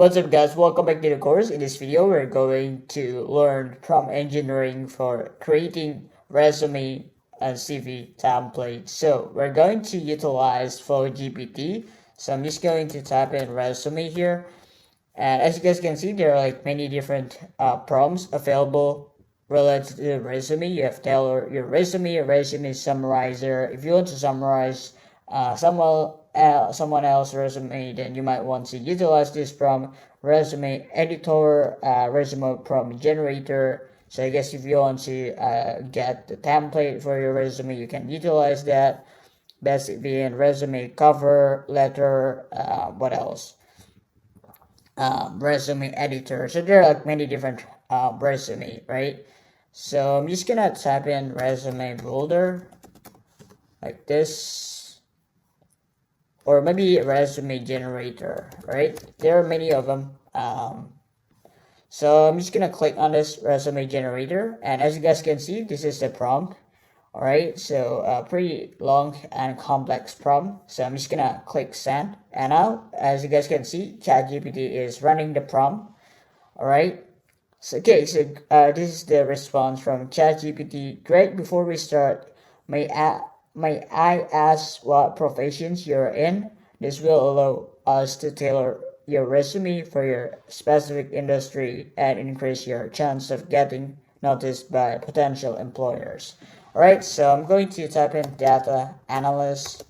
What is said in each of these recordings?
What's up guys, welcome back to the course. In this video we're going to learn prompt engineering for creating resume and CV templates. So we're going to utilize Flow GPT. So I'm just going to type in resume here, and as you guys can see there are like many different prompts available related to the resume. You have tailor your resume summarizer. If you want to summarize someone else's resume, then you might want to utilize this from resume editor, resume prompt generator. So I guess if you want to get the template for your resume, you can utilize that. Basically, in resume cover letter, what else? Resume editor. So there are like many different resume, right? So I'm just gonna type in resume builder like this, or maybe resume generator, right? There are many of them. So I'm just gonna click on this resume generator, and as you guys can see, this is the prompt. All right, so pretty long and complex prompt. So I'm just gonna click send, and now as you guys can see, ChatGPT is running the prompt. All right. So okay, so this is the response from ChatGPT. Great. Before we start, may I ask what professions you're in? This will allow us to tailor your resume for your specific industry and increase your chance of getting noticed by potential employers. Alright, so I'm going to type in data analyst.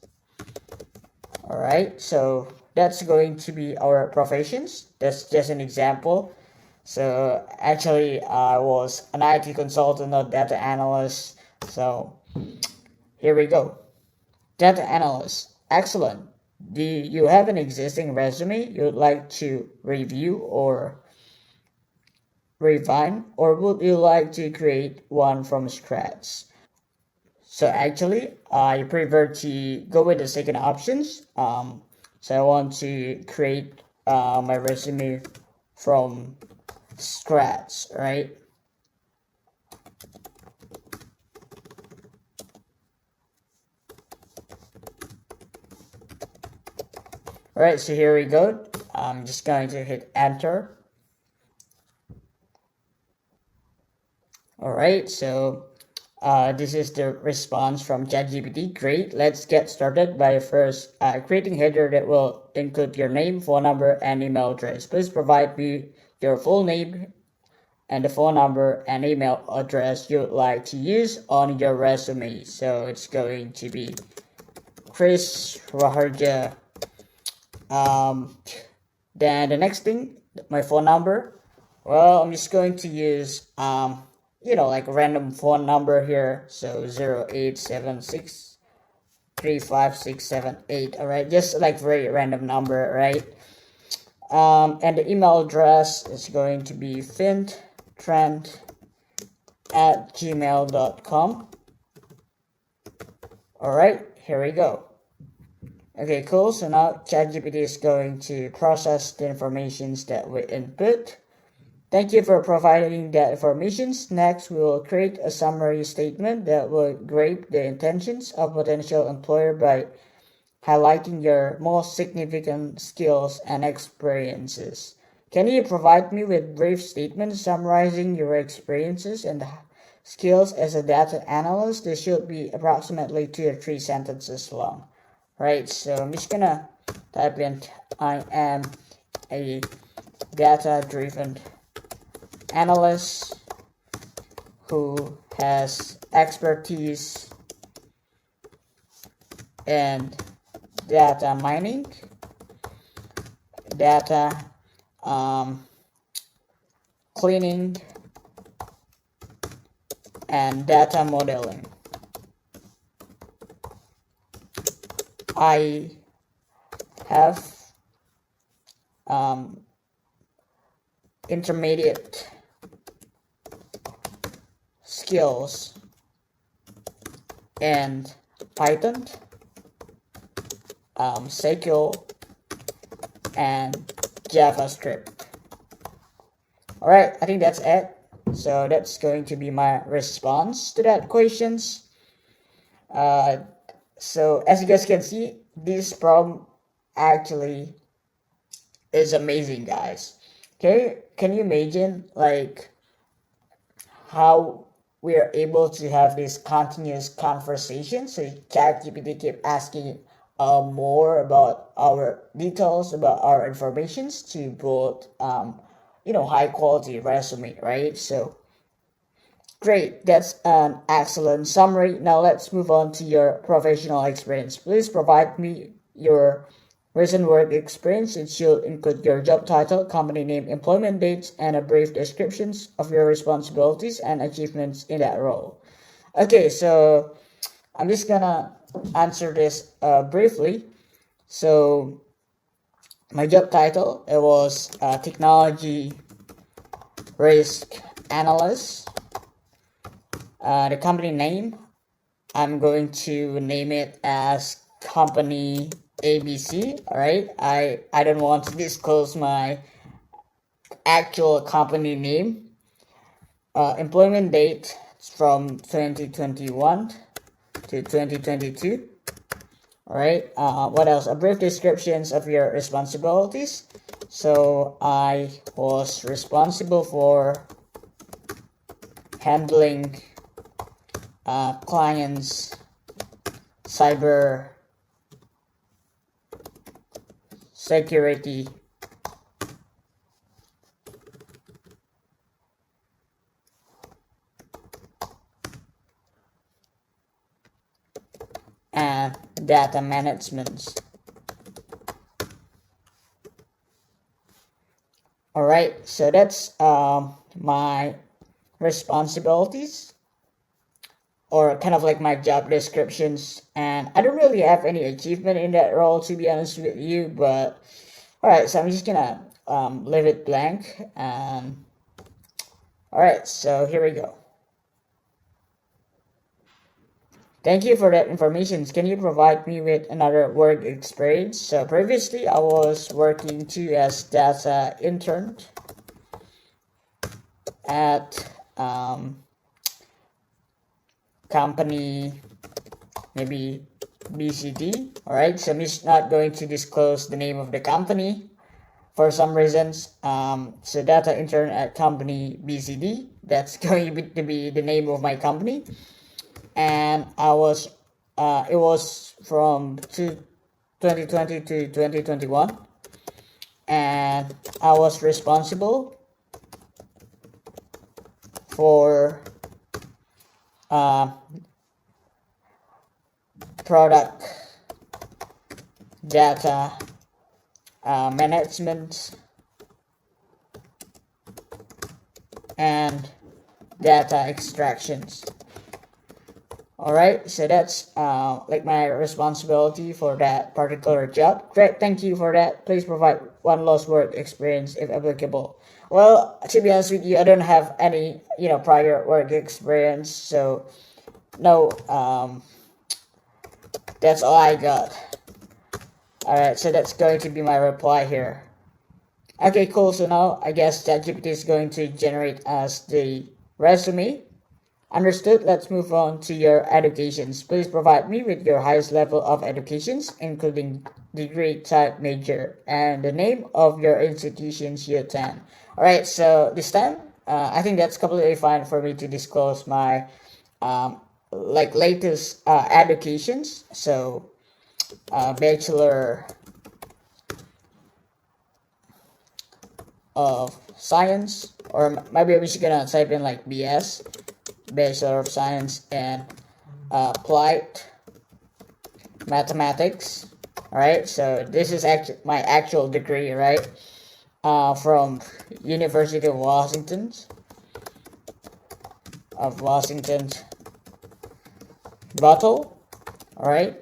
Alright, so that's going to be our professions. That's just an example. So actually I was an IT consultant, not data analyst. So here we go. Data analyst. Excellent. Do you have an existing resume you'd like to review or refine, or would you like to create one from scratch? So actually, I prefer to go with the second options. So I want to create my resume from scratch, right? Alright, so here we go. I'm just going to hit enter. Alright, so this is the response from ChatGPT. Great. Let's get started by first creating a header that will include your name, phone number, and email address. Please provide me your full name and the phone number and email address you'd like to use on your resume. So it's going to be Chris Raharja. Then the next thing, my phone number. Well, I'm just going to use like a random phone number here. So 0876356678. All right, just like very random number, right? And the email address is going to be fintrend@gmail.com. All right, here we go. Okay, cool. So now ChatGPT is going to process the informations that we input. Thank you for providing that information. Next, we will create a summary statement that will grasp the intentions of potential employer by highlighting your most significant skills and experiences. Can you provide me with brief statements summarizing your experiences and skills as a data analyst? This should be approximately 2 or 3 sentences long. Right, so I'm just gonna type in I am a data-driven analyst who has expertise in data mining, data cleaning, and data modeling. I have intermediate skills in Python, SQL, and JavaScript. Alright, I think that's it. So that's going to be my response to that questions. So as you guys can see, this problem actually is amazing, guys. Okay, can you imagine like how we are able to have this continuous conversation? So ChatGPT keep asking more about our details, about our informations to build high quality resume, right? So great, that's an excellent summary. Now let's move on to your professional experience. Please provide me your recent work experience. It should include your job title, company name, employment dates, and a brief description of your responsibilities and achievements in that role. Okay, so I'm just gonna answer this briefly. So my job title, it was technology risk analyst. The company name, I'm going to name it as company ABC. All right, I don't want to disclose my actual company name. Employment date from 2021 to 2022. All right. What else? A brief descriptions of your responsibilities. So I was responsible for handling clients' cyber security and data management. All right, so that's my responsibilities, or kind of like my job descriptions, and I don't really have any achievement in that role, to be honest with you. But all right, so I'm just gonna leave it blank. And all right, so here we go. Thank you for that information. Can you provide me with another work experience? So previously I was working too as data intern at company maybe BCD. All right, so I'm just not going to disclose the name of the company for some reasons. So data intern at company BCD. That's going to be the name of my company, and it was from 2020 to 2021, and I was responsible for product data management and data extractions. All right, so that's like my responsibility for that particular job. Great, thank you for that. Please provide one lost work experience if applicable. Well, to be honest with you, I don't have any prior work experience, so no. That's all I got. All right, so that's going to be my reply here. Okay, cool. So now I guess ChatGPT is going to generate us the resume. Understood. Let's move on to your educations. Please provide me with your highest level of educations, including degree, type, major, and the name of your institutions you attend. All right. So this time, I think that's completely fine for me to disclose my latest educations. So, Bachelor of Science, or maybe I'm just gonna type in like BS. Bachelor of Science in Applied Mathematics. All right, so this is my actual degree, right? From University of Washington, Bottle. All right,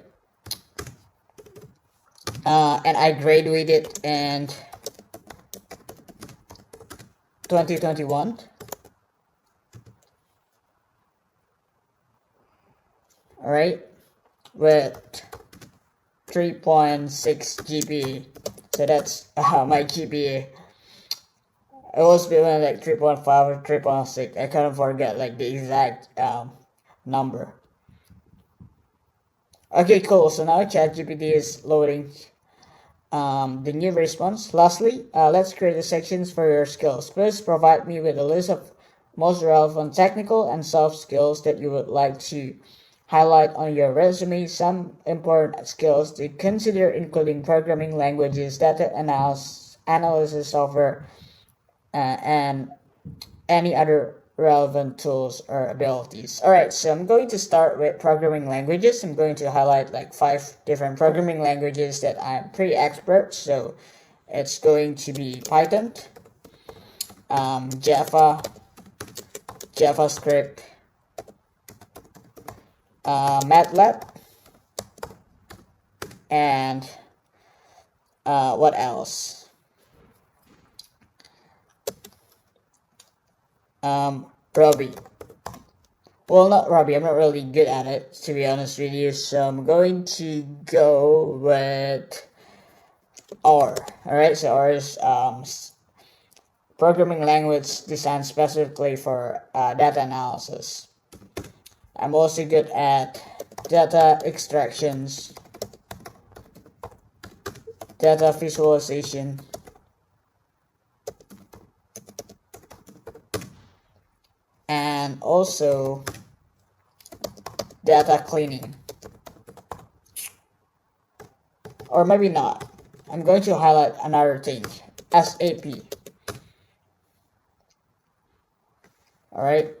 and I graduated in 2021. All right, with 3.6 GPA. So that's my GPA. It was between like 3.5 or 3.6. I kind of forget like the exact number. Okay, cool. So now ChatGPT is loading the new response. Lastly, let's create the sections for your skills. First, provide me with a list of most relevant technical and soft skills that you would like to highlight on your resume. Some important skills to consider including programming languages, data analysis software, and any other relevant tools or abilities. Alright, so I'm going to start with programming languages. I'm going to highlight like 5 different programming languages that I'm pretty expert. So it's going to be Python, Java, JavaScript, MATLAB, and what else? Ruby. Well, not Ruby. I'm not really good at it, to be honest with you. So I'm going to go with R. Alright, so R is programming language designed specifically for data analysis. I'm also good at data extractions, data visualization, and also data cleaning. Or maybe not. I'm going to highlight another thing, SAP. Alright.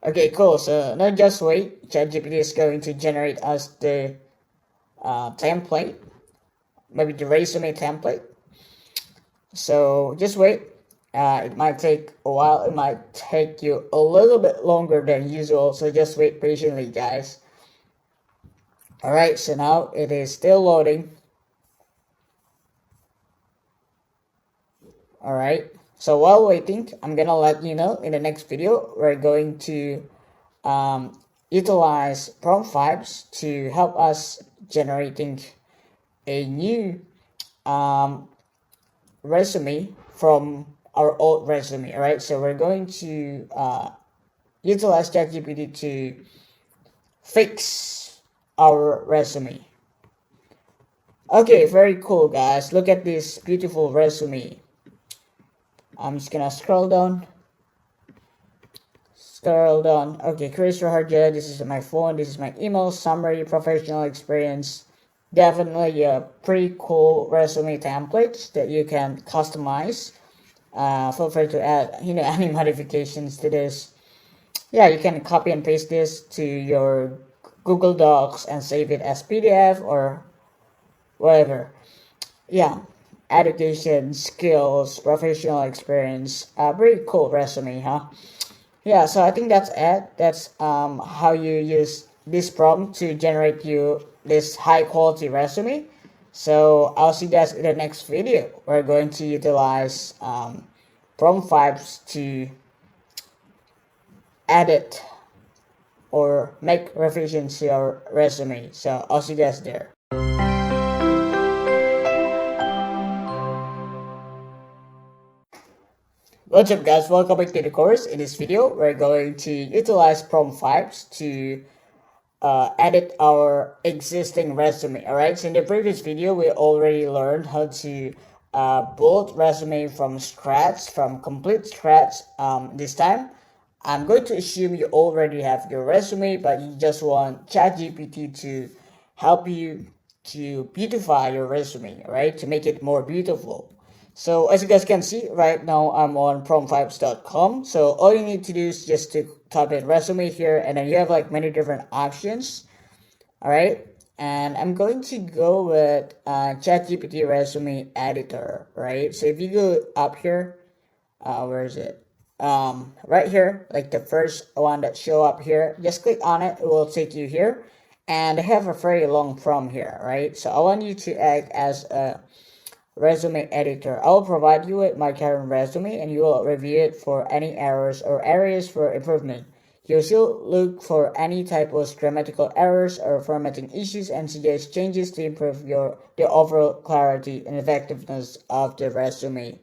Okay, cool. So now just wait. ChatGPT is going to generate us the template, maybe the resume template. So just wait. It might take a while. It might take you a little bit longer than usual. So just wait patiently, guys. Alright, so now it is still loading. Alright, so while waiting, I'm gonna let you know in the next video, we're going to utilize prompt files to help us generating a new resume from our old resume. Alright, so we're going to utilize ChatGPT to fix our resume. Okay, very cool, guys. Look at this beautiful resume. I'm just gonna scroll down. Okay, Chris Raharja, this is my phone, this is my email, summary, professional experience. Definitely a pretty cool resume template that you can customize. Feel free to add, any modifications to this. Yeah, you can copy and paste this to your Google Docs and save it as PDF or whatever. Yeah, education, skills, professional experience. Pretty cool resume, huh? Yeah, so I think that's it. That's how you use this prompt to generate you this high quality resume. So I'll see you guys in the next video. We're going to utilize prompt files to edit or make revisions to your resume. So I'll see you guys there. What's up, guys? Welcome back to the course. In this video, we're going to utilize prompt files to edit our existing resume. Alright, so in the previous video, we already learned how to build resume from scratch, from complete scratch. This time, I'm going to assume you already have your resume, but you just want ChatGPT to help you to beautify your resume, right? To make it more beautiful. So as you guys can see, right now I'm on promptvibes.com. So all you need to do is just to type in resume here, and then you have like many different options. All right, and I'm going to go with ChatGPT resume editor, right? So if you go up here, where is it? Right here, like the first one that show up here, just click on it. It will take you here, and I have a very long prompt here, right? So I want you to act as a resume editor. I'll provide you with my current resume and you will review it for any errors or areas for improvement. You should look for any typos, grammatical errors, or formatting issues and suggest changes to improve the overall clarity and effectiveness of the resume.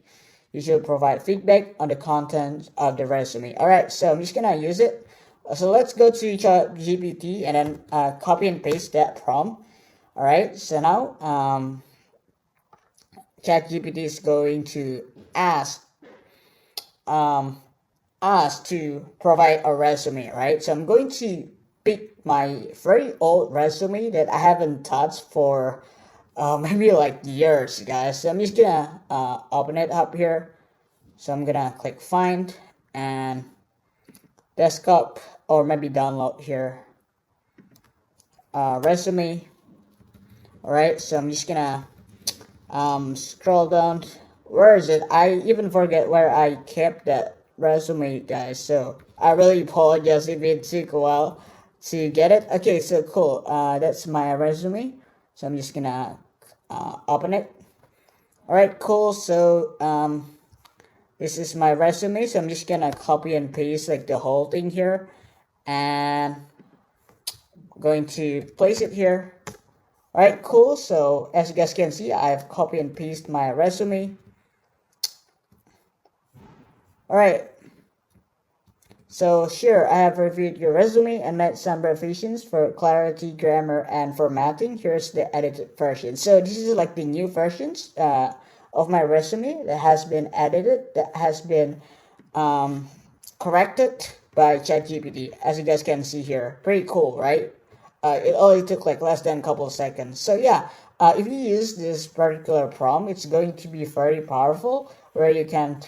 You should provide feedback on the content of the resume. Alright, so I'm just gonna use it. So let's go to ChatGPT and then copy and paste that prompt. All right. So now ChatGPT is going to ask us to provide a resume, right? So I'm going to pick my very old resume that I haven't touched for maybe like years, guys. So I'm just gonna open it up here. So I'm gonna click find and desktop or maybe download here resume. All right, so I'm just gonna scroll down. Where is it? I even forget where I kept that resume, guys. So I really apologize if it took a while to get it. Okay, so cool. That's my resume. So I'm just gonna open it. All right, cool. So this is my resume. So I'm just gonna copy and paste like the whole thing here, and going to place it here. Alright, cool. So as you guys can see, I've copy and pasted my resume. Alright, so sure, I have reviewed your resume and made some revisions for clarity, grammar, and formatting. Here's the edited version. So this is like the new versions of my resume that has been edited, that has been corrected by ChatGPT, as you guys can see here. Pretty cool, right? It only took like less than a couple of seconds. So yeah, if you use this particular prompt, it's going to be very powerful, where you can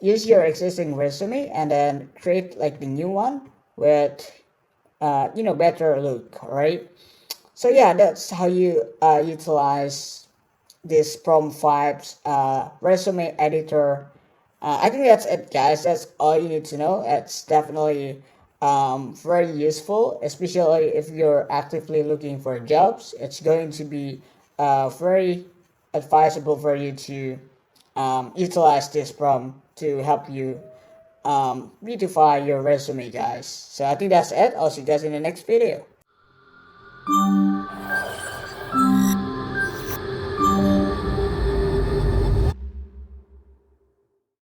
use your existing resume and then create like the new one with better look, right? So yeah, that's how you utilize this Prompt 5's resume editor. I think that's it, guys. That's all you need to know. It's definitely very useful, especially if you're actively looking for jobs. It's going to be very advisable for you to utilize this prompt to help you beautify your resume, guys. So I think that's it. I'll see you guys in the next video.